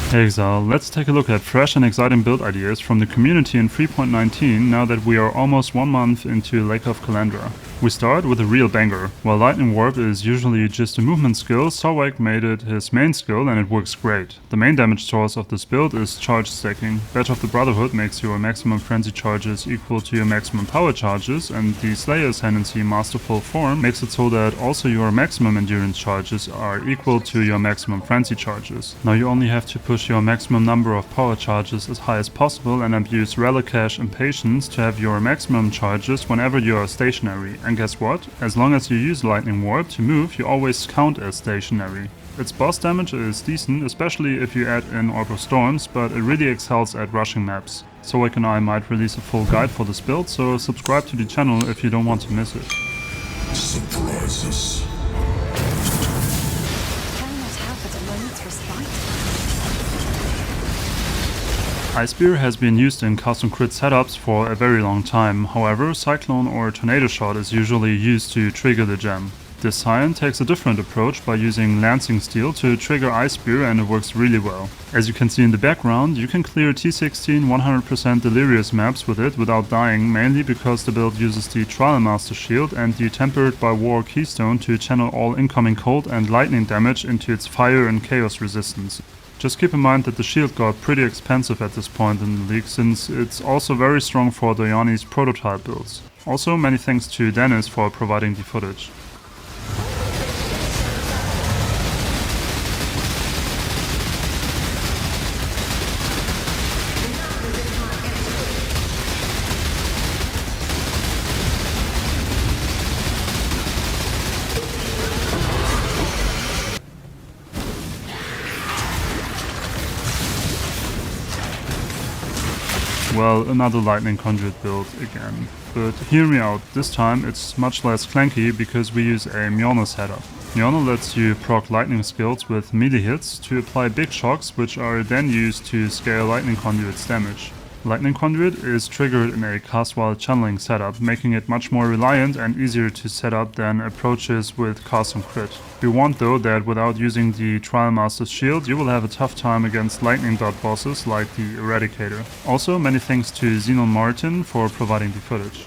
Hey Exile, let's take a look at fresh and exciting build ideas from the community in 3.19 now that we are almost 1 month into Lake of Kalandra. We start with a real banger. While Lightning Warp is usually just a movement skill, Sorwag made it his main skill and it works great. The main damage source of this build is charge stacking. Badge of the Brotherhood makes your maximum frenzy charges equal to your maximum power charges, and the Slayer Ascendancy Masterful Form makes it so that also your maximum endurance charges are equal to your maximum frenzy charges. Now you only have to push your maximum number of power charges as high as possible and abuse Relicash and Patience to have your maximum charges whenever you are stationary. And guess what? As long as you use Lightning Warp to move, you always count as stationary. Its boss damage is decent, especially if you add in Orb of Storms, but it really excels at rushing maps. Sorwag and I might release a full guide for this build, so subscribe to the channel if you don't want to miss it. Surprises. Ice Spear has been used in custom crit setups for a very long time, however Cyclone or Tornado Shot is usually used to trigger the gem. This Scion takes a different approach by using Lancing Steel to trigger Ice Spear, and it works really well. As you can see in the background, you can clear T16 100% Delirious maps with it without dying, mainly because the build uses the Trial Master Shield and the Tempered by War Keystone to channel all incoming cold and lightning damage into its fire and chaos resistance. Just keep in mind that the shield got pretty expensive at this point in the league, since it's also very strong for Doyani's prototype builds. Also many thanks to Dennis for providing the footage. Well, another lightning conduit build again. But hear me out, this time it's much less clanky because we use a Mjölner setup. Mjölner lets you proc lightning skills with melee hits to apply big shocks, which are then used to scale lightning conduit's damage. Lightning Conduit is triggered in a cast while channeling setup, making it much more reliant and easier to set up than approaches with cast on crit. Be warned though that without using the Trial Master's shield, you will have a tough time against lightning dot bosses like the Eradicator. Also many thanks to Xenon Martin for providing the footage.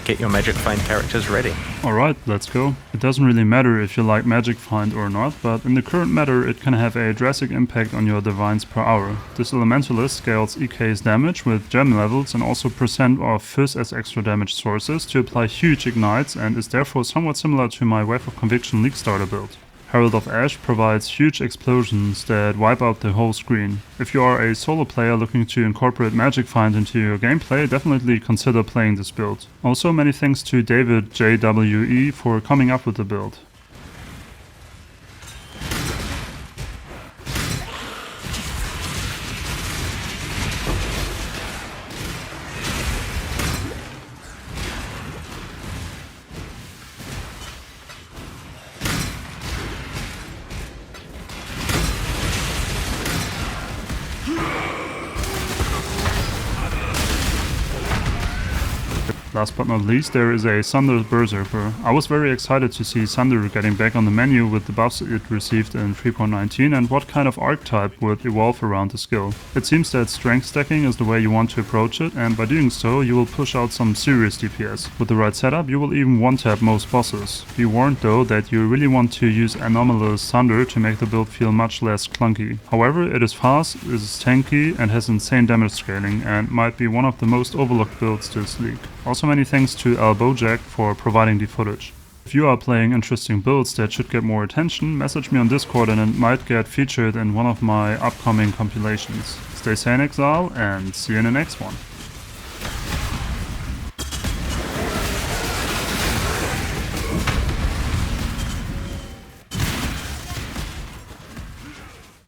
Get your Magic Find characters ready. Alright, let's go. It doesn't really matter if you like Magic Find or not, but in the current meta it can have a drastic impact on your divines per hour. This Elementalist scales EK's damage with gem levels and also percent of Fizz as extra damage sources to apply huge ignites, and is therefore somewhat similar to my Wave of Conviction League starter build. Herald of Ash provides huge explosions that wipe out the whole screen. If you are a solo player looking to incorporate Magic Find into your gameplay, definitely consider playing this build. Also many thanks to David JWE for coming up with the build. Last but not least, there is a Sunder Berserker. I was very excited to see Sunder getting back on the menu with the buffs it received in 3.19 and what kind of archetype would evolve around the skill. It seems that strength stacking is the way you want to approach it, and by doing so you will push out some serious DPS. With the right setup you will even one-tap most bosses. Be warned though that you really want to use Anomalous Sunder to make the build feel much less clunky. However, it is fast, is tanky and has insane damage scaling, and might be one of the most overlooked builds this league. Also many thanks to Albojack for providing the footage. If you are playing interesting builds that should get more attention, message me on Discord and it might get featured in one of my upcoming compilations. Stay sane, Exile, and see you in the next one.